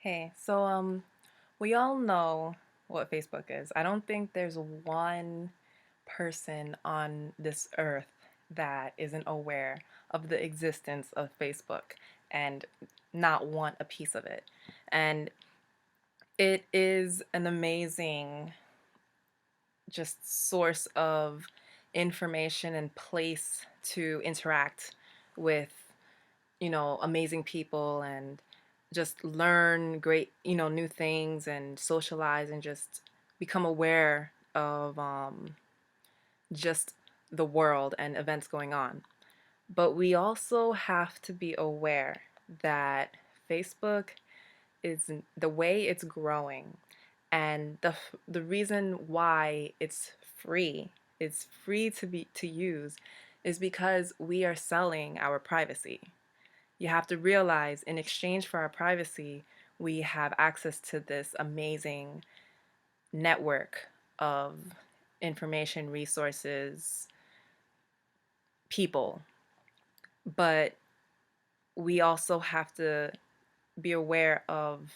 Hey, we all know what Facebook is. I don't think there's one person on this earth that isn't aware of the existence of Facebook and not want a piece of it. And it is an amazing just source of information and place to interact with, amazing people and just learn great, new things and socialize and just become aware of just the world and events going on. But we also have to be aware that Facebook is the way it's growing and the reason why it's free to use is because we are selling our privacy. You have to realize in exchange for our privacy, we have access to this amazing network of information, resources, people. But we also have to be aware of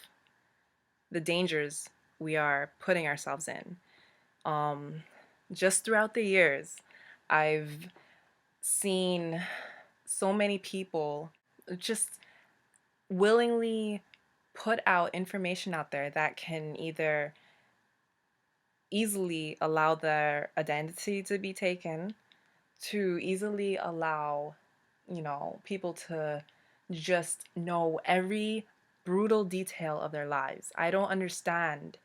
the dangers we are putting ourselves in. Um, just throughout the years, I've seen so many people just willingly put out information out there that can either easily allow their identity to be taken, to easily allow, people to just know every brutal detail of their lives. I don't understand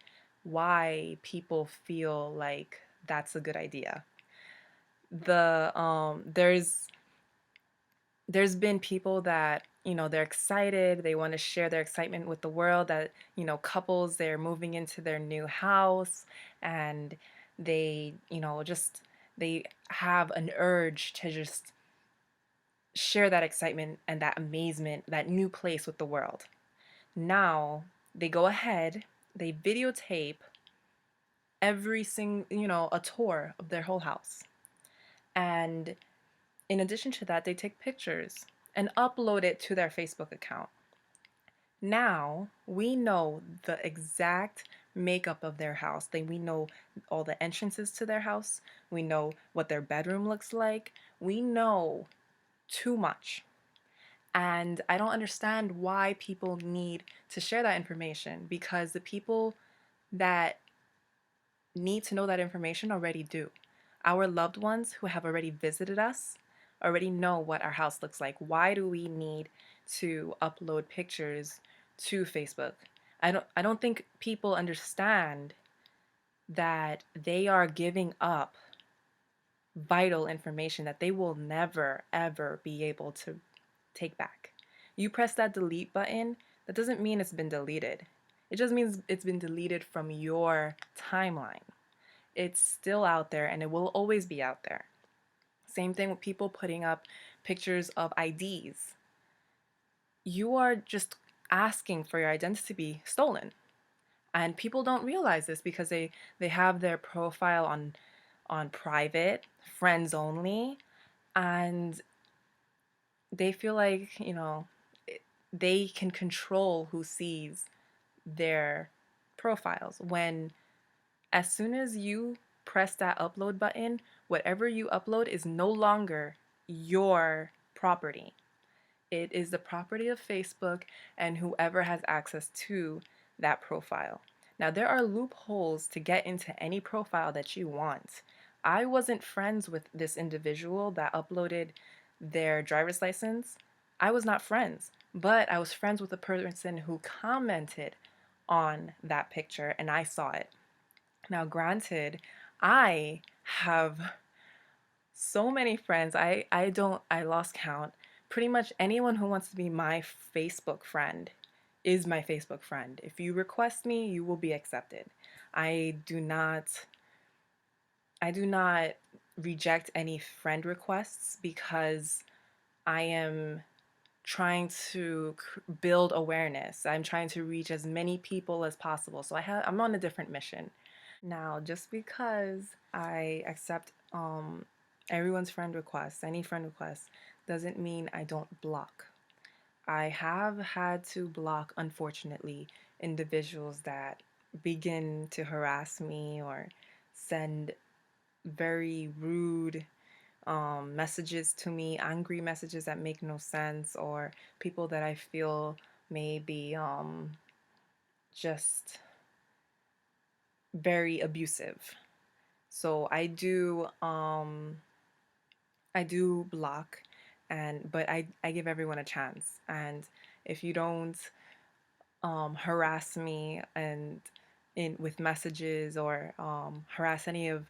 why people feel like that's a good idea. There's been people that, they're excited, they want to share their excitement with the world that, couples, they're moving into their new house and they, just they have an urge to just share that excitement and that amazement, that new place with the world. Now, they go ahead, they videotape every single, a tour of their whole house. And in addition to that, they take pictures and upload it to their Facebook account. Now we know the exact makeup of their house. We know all the entrances to their house. We know what their bedroom looks like. We know too much. And I don't understand why people need to share that information because the people that need to know that information already do. Our loved ones who have already visited us already know what our house looks like. Why do we need to upload pictures to Facebook? I don't think people understand that they are giving up vital information that they will never ever be able to take back. You press that delete button, that doesn't mean it's been deleted. It just means it's been deleted from your timeline. It's still out there and it will always be out there. Same thing with people putting up pictures of IDs. You are just asking for your identity to be stolen. And people don't realize this because they have their profile on private, friends only, and they feel like, they can control who sees their profiles when as soon as you press that upload button, whatever you upload is no longer your property. It is the property of Facebook and whoever has access to that profile. Now, there are loopholes to get into any profile that you want. I wasn't friends with this individual that uploaded their driver's license. I was not friends, but I was friends with the person who commented on that picture and I saw it. Now, granted, I have so many friends. I lost count. Pretty much anyone who wants to be my Facebook friend is my Facebook friend. If you request me, you will be accepted. I do not I do not reject any friend requests because I am trying to build awareness. I'm trying to reach as many people as possible. So I'm on a different mission. Now, just because I accept everyone's friend requests, any friend requests, doesn't mean I don't block. I have had to block, unfortunately, individuals that begin to harass me or send very rude messages to me, angry messages that make no sense, or people that I feel may be just very abusive. So I do block, and but I give everyone a chance. And if you don't harass me and in with messages or harass any of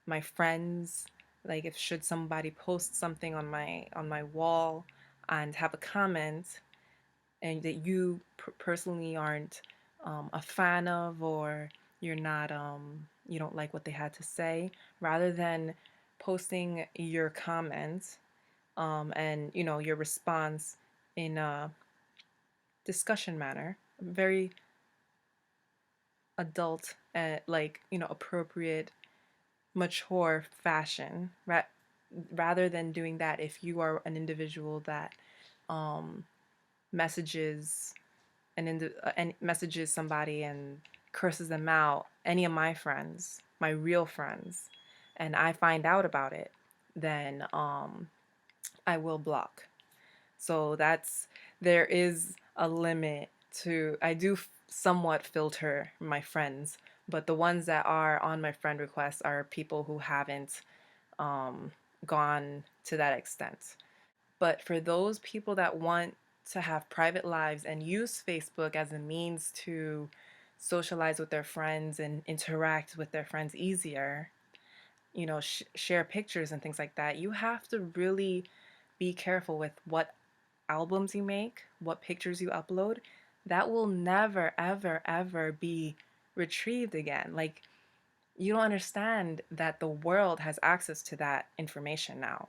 my friends, like if should somebody post something on my wall and have a comment and that you personally aren't a fan of, or you're not you don't like what they had to say, rather than posting your comment and your response in a discussion manner, very adult like appropriate, mature fashion, rather than doing that. If you are an individual that um, messages and messages somebody and curses them out, any of my friends, my real friends, and I find out about it, then I will block. So there is a limit to, I do somewhat filter my friends, but the ones that are on my friend request are people who haven't um, gone to that extent. But for those people that want to have private lives and use Facebook as a means to socialize with their friends and interact with their friends easier, share pictures and things like that, you have to really be careful with what albums you make, what pictures you upload. That will never, ever, ever be retrieved again. Like, you don't understand that the world has access to that information now.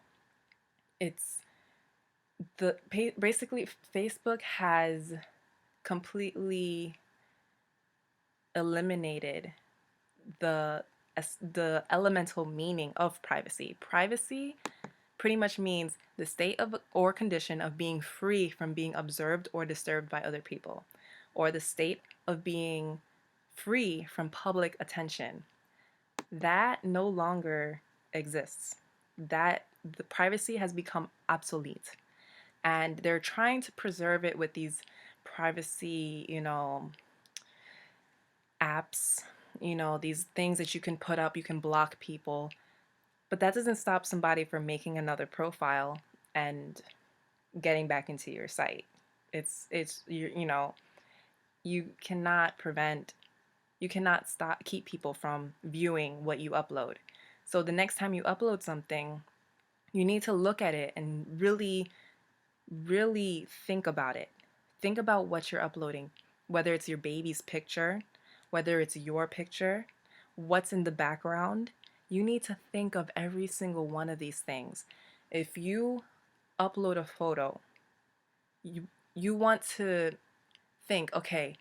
It's basically Facebook has completely eliminated the the elemental meaning of privacy. Privacy pretty much means the state of or condition of being free from being observed or disturbed by other people, or the state of being free from public attention. That no longer exists. That the privacy has become obsolete, and they're trying to preserve it with these privacy, apps, these things that you can put up, you can block people, but that doesn't stop somebody from making another profile and getting back into your site. You cannot prevent, you cannot stop keep people from viewing what you upload. So the next time you upload something, you need to look at it and really, really think about it. Think about what you're uploading, whether it's your baby's picture, whether it's your picture, what's in the background. You need to think of every single one of these things. If you upload a photo, you you want to think, okay,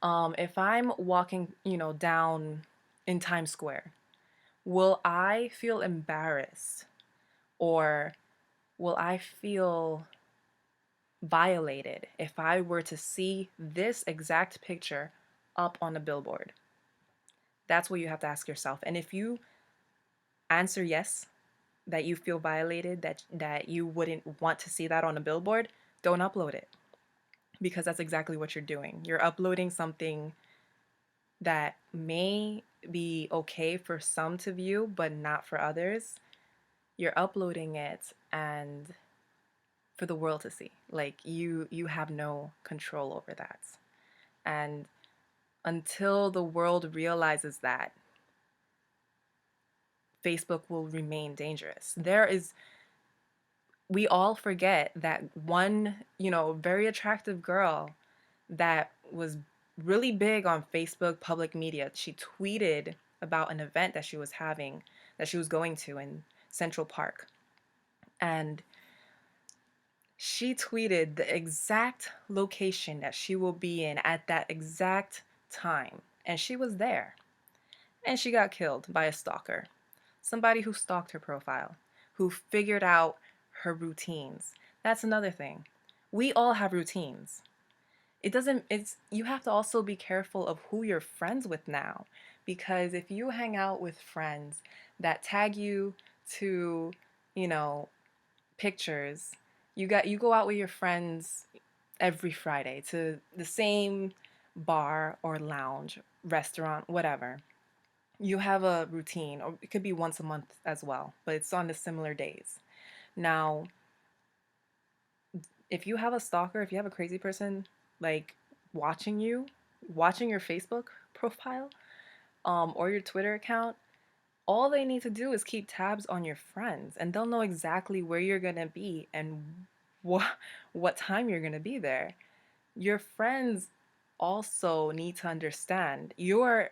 if I'm walking, down in Times Square, will I feel embarrassed, or will I feel violated if I were to see this exact picture up on a billboard? That's what you have to ask yourself. And if you answer yes, that you feel violated, that you wouldn't want to see that on a billboard, don't upload it, because that's exactly what you're doing. You're uploading something that may be okay for some to view, but not for others. You're uploading it and for the world to see. Like, you have no control over that. And until the world realizes that, Facebook will remain dangerous. We all forget that one, very attractive girl that was really big on Facebook public media. She tweeted about an event that she was having, that she was going to in Central Park. And she tweeted the exact location that she will be in at that exact time. And she was there. And she got killed by a stalker. Somebody who stalked her profile, who figured out her routines. That's another thing. We all have routines. It doesn't, it's, you have to also be careful of who you're friends with now. Because if you hang out with friends that tag you to, you know, pictures, you go out with your friends every Friday to the same bar or lounge, restaurant, whatever. You have a routine, or it could be once a month as well, but it's on the similar days. Now, if you have a stalker, if you have a crazy person like watching you, watching your Facebook profile, or your Twitter account, all they need to do is keep tabs on your friends, and they'll know exactly where you're gonna be and what what time you're gonna be there. Your friends also need to understand you're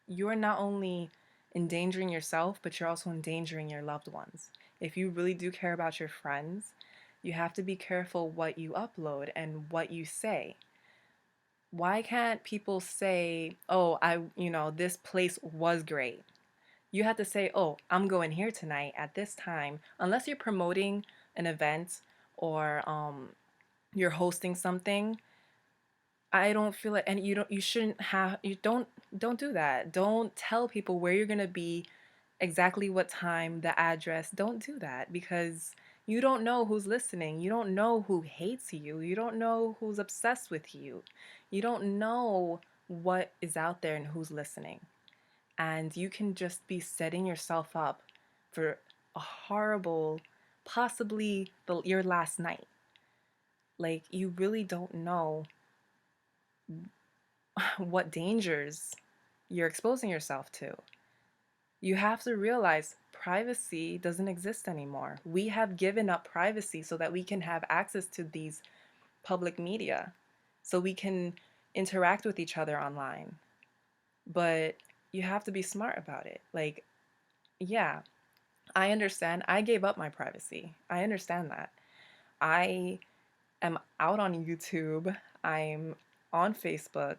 not only endangering yourself, but you're also endangering your loved ones. If you really do care about your friends, you have to be careful what you upload and what you say. Why can't people say, "Oh, this place was great." You have to say, "Oh, I'm going here tonight at this time." Unless you're promoting an event or you're hosting something, I don't feel like, and you shouldn't have, you don't do that. Don't tell people where you're gonna be, exactly what time, the address. Don't do that because you don't know who's listening. You don't know who hates you. You don't know who's obsessed with you. You don't know what is out there and who's listening. And you can just be setting yourself up for a horrible, possibly your last night. Like, you really don't know what dangers you're exposing yourself to. You have to realize privacy doesn't exist anymore. We have given up privacy so that we can have access to these public media, so we can interact with each other online. But you have to be smart about it. Like, yeah, I understand. I gave up my privacy. I understand that. I am out on YouTube. I'm on Facebook,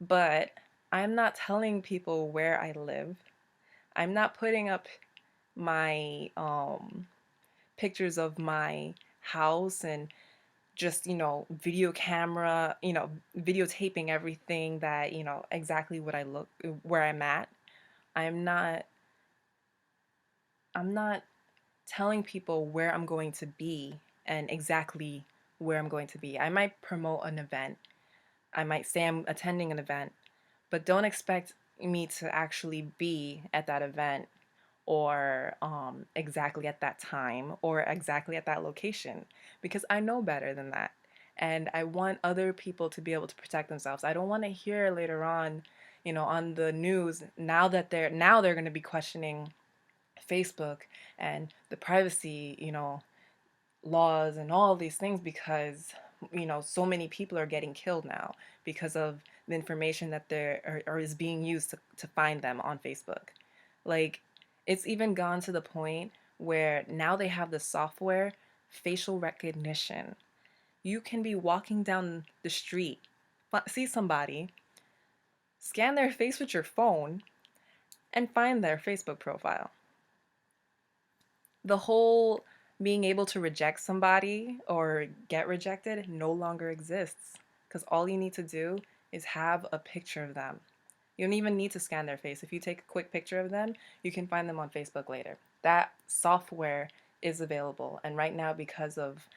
but I'm not telling people where I live. I'm not putting up my pictures of my house and just, video camera, videotaping everything that, exactly what I look, where I'm at. I'm not I'm not telling people where I'm going to be and exactly where I'm going to be. I might promote an event. I might say I'm attending an event, but don't expect me to actually be at that event or exactly at that time or exactly at that location because I know better than that. And I want other people to be able to protect themselves. I don't want to hear later on, on the news now they're going to be questioning Facebook and the privacy, laws and all of these things because so many people are getting killed now because of the information that there or is being used to find them on Facebook. Like, it's even gone to the point where now they have the software, facial recognition. You can be walking down the street, see somebody, scan their face with your phone, and find their Facebook profile. The whole being able to reject somebody or get rejected no longer exists because all you need to do is have a picture of them. You don't even need to scan their face. If you take a quick picture of them, you can find them on Facebook later. That software is available. And right now, because of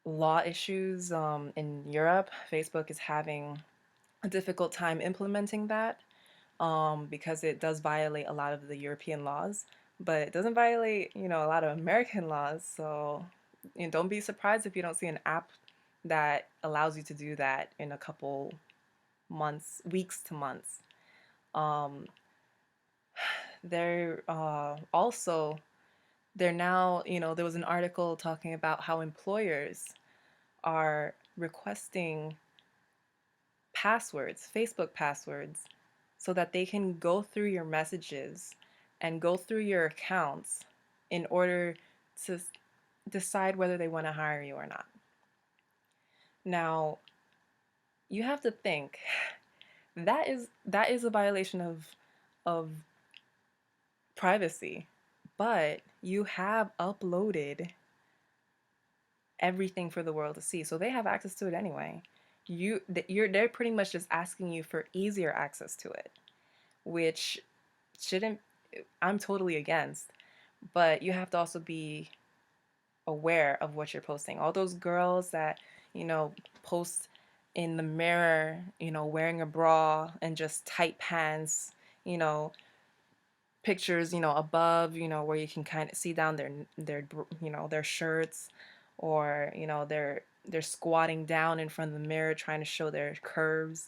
law issues in Europe, Facebook is having a difficult time implementing that because it does violate a lot of the European laws, but it doesn't violate, a lot of American laws. So, don't be surprised if you don't see an app that allows you to do that in a couple months, weeks to months. Um, they're also, they're now, there was an article talking about how employers are requesting passwords, Facebook passwords, so that they can go through your messages and go through your accounts in order to decide whether they want to hire you or not. Now, you have to think that is a violation of privacy, but you have uploaded everything for the world to see. So they have access to it anyway. They're pretty much just asking you for easier access to it, which shouldn't I'm totally against. But you have to also be aware of what you're posting. All those girls that, you know, post in the mirror, wearing a bra and just tight pants, you know, pictures, above, where you can kind of see down their shirts, or, they're squatting down in front of the mirror trying to show their curves.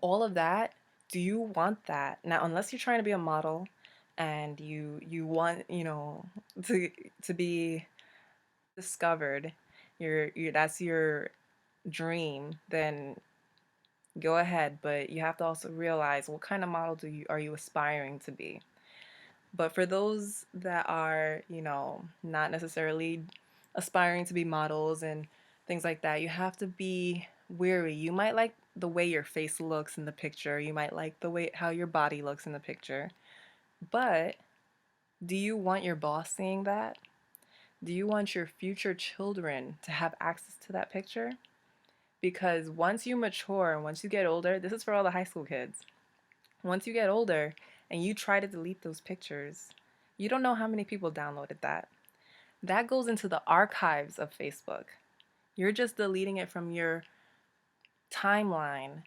All of that, do you want that? Now, unless you're trying to be a model and you want, to be discovered, that's your dream, then go ahead, but you have to also realize what kind of model are you aspiring to be. But for those that are, not necessarily aspiring to be models and things like that, you have to be wary. You might like the way your face looks in the picture. You might like the way how your body looks in the picture. But do you want your boss seeing that? Do you want your future children to have access to that picture? Because once you mature and once you get older, this is for all the high school kids. Once you get older and you try to delete those pictures, you don't know how many people downloaded that. That goes into the archives of Facebook. You're just deleting it from your timeline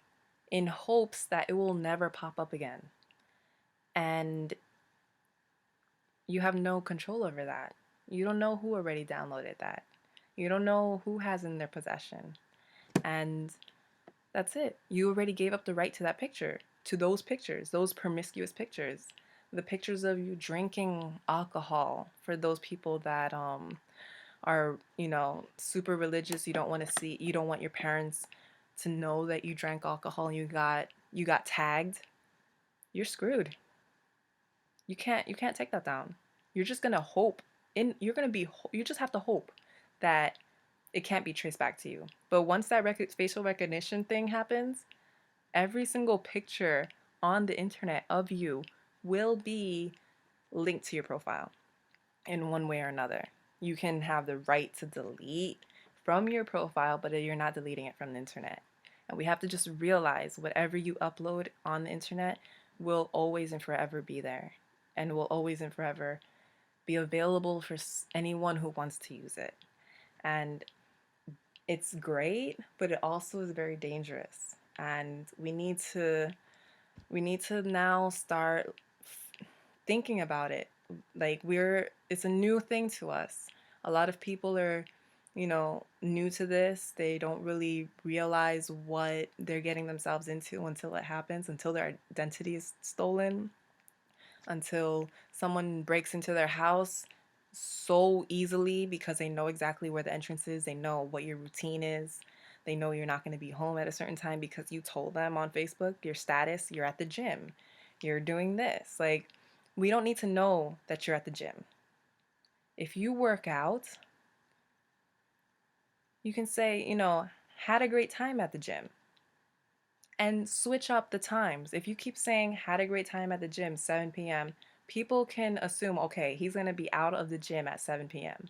in hopes that it will never pop up again. And you have no control over that. You don't know who already downloaded that. You don't know who has in their possession. And that's it. You already gave up the right to that picture, to those pictures, those promiscuous pictures. The pictures of you drinking alcohol, for those people that are, super religious. You don't want your parents to know that you drank alcohol and you got tagged. You're screwed. You can't take that down. You're just going to hope you just have to hope that it can't be traced back to you. But once that facial recognition thing happens, every single picture on the internet of you will be linked to your profile in one way or another. You can have the right to delete from your profile, but you're not deleting it from the internet. And we have to just realize whatever you upload on the internet will always and forever be there, and will always and forever be available for anyone who wants to use it. And it's great, but it also is very dangerous. And we need to now start thinking about it. Like, it's a new thing to us. A lot of people are, new to this. They don't really realize what they're getting themselves into until it happens, until their identity is stolen, until someone breaks into their house so easily because they know exactly where the entrance is, they know what your routine is. They know you're not going to be home at a certain time because you told them on Facebook your status, you're at the gym, you're doing this. Like, we don't need to know that you're at the gym. If you work out, you can say, had a great time at the gym, and switch up the times. If you keep saying had a great time at the gym 7 p.m., people can assume, okay, he's going to be out of the gym at 7 p.m.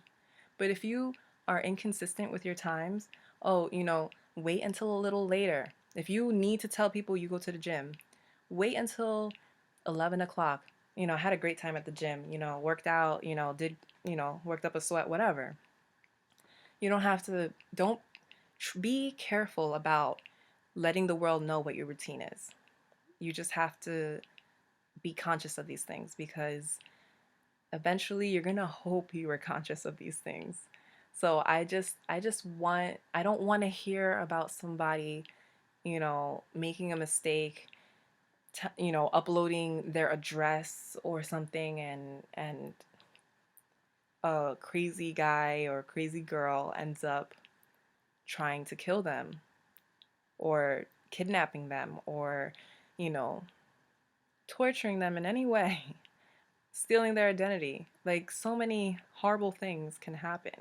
But if you are inconsistent with your times, oh, wait until a little later. If you need to tell people you go to the gym, wait until 11 o'clock. Had a great time at the gym, worked out, worked up a sweat, whatever. You don't have to, don't be careful about letting the world know what your routine is. You just have to be conscious of these things, because eventually you're going to hope you are conscious of these things. So I don't want to hear about somebody, making a mistake, uploading their address or something, and a crazy guy or crazy girl ends up trying to kill them, or kidnapping them, or, you know, torturing them in any way, stealing their identity. Like, so many horrible things can happen.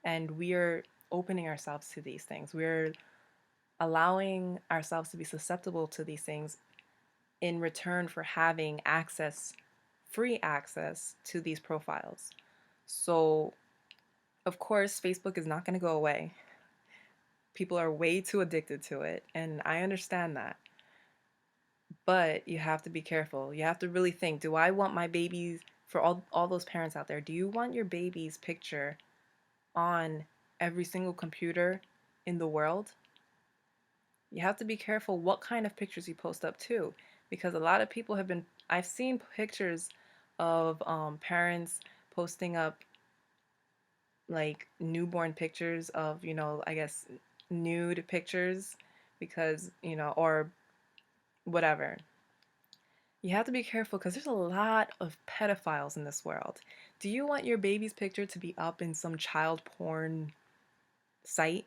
And we're opening ourselves to these things. We're allowing ourselves to be susceptible to these things in return for having access, free access to these profiles. So Of course, Facebook is not going to go away. People are way too addicted to it, and I understand that. But you have to be careful. You have to really think, do I want my babies, for all those parents out there, do you want your baby's picture on every single computer in the world? You have to be careful what kind of pictures you post up too, because a lot of people have been, I've seen pictures of parents posting up like newborn pictures of, I guess nude pictures because, or whatever. You have to be careful because there's a lot of pedophiles in this world. Do you want your baby's picture to be up in some child porn site?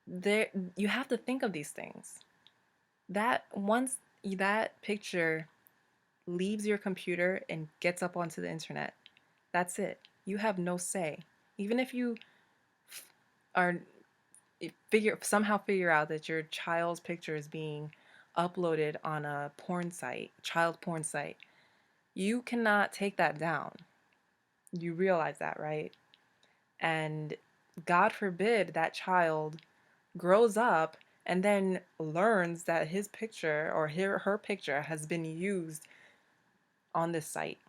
There, you have to think of these things. That once that picture leaves your computer and gets up onto the internet, that's it. You have no say. Even if you are figure out that your child's picture is being uploaded on a porn site, child porn site, you cannot take that down. You realize that, right? And God forbid that child grows up and then learns that his picture or her picture has been used on this site.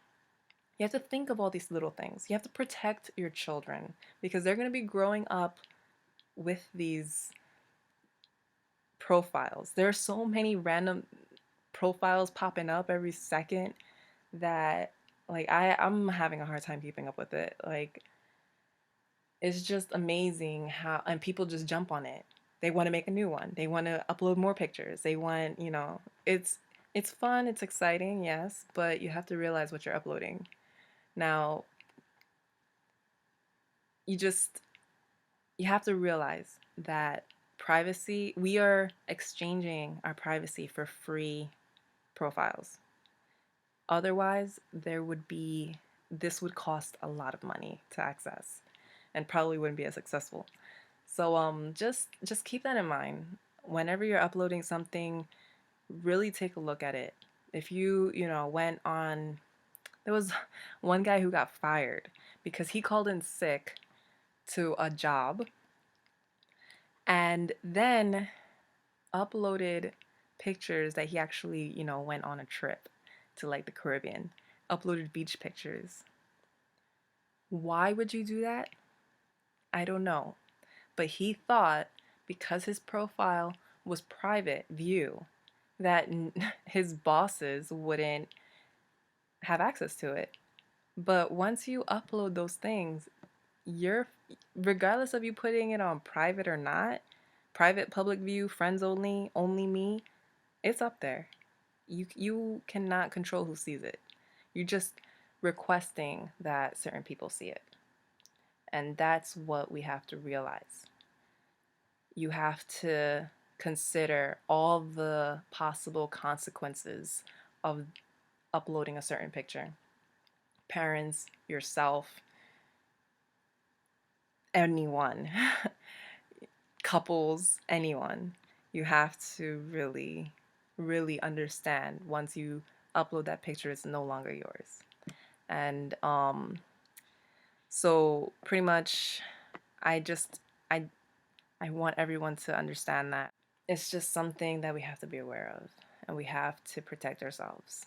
You have to think of all these little things. You have to protect your children because they're going to be growing up with these profiles. There are so many random profiles popping up every second that like I'm having a hard time keeping up with it. Like it's just amazing how and people just jump on it. They want to make a new one. They want to upload more pictures. They want, it's fun, it's exciting, yes, but you have to realize what you're uploading. Now, you just you have to realize that privacy, we are exchanging our privacy for free profiles. Otherwise, this would cost a lot of money to access and probably wouldn't be as successful. So just keep that in mind. Whenever you're uploading something, really take a look at it. If went on there was one guy who got fired because he called in sick to a job and then uploaded pictures that he actually, went on a trip to like the Caribbean. Uploaded beach pictures. Why would you do that? I don't know. But he thought because his profile was private view that his bosses wouldn't have access to it. But once you upload those things, you're regardless of you putting it on private or not, private, public view, friends only, only me, it's up there. You cannot control who sees it. You're just requesting that certain people see it. And that's what we have to realize. You have to consider all the possible consequences of uploading a certain picture. Parents, yourself, anyone, couples, anyone. You have to really, really understand once you upload that picture, it's no longer yours. And so pretty much, I just I I want everyone to understand that it's just something that we have to be aware of, and we have to protect ourselves.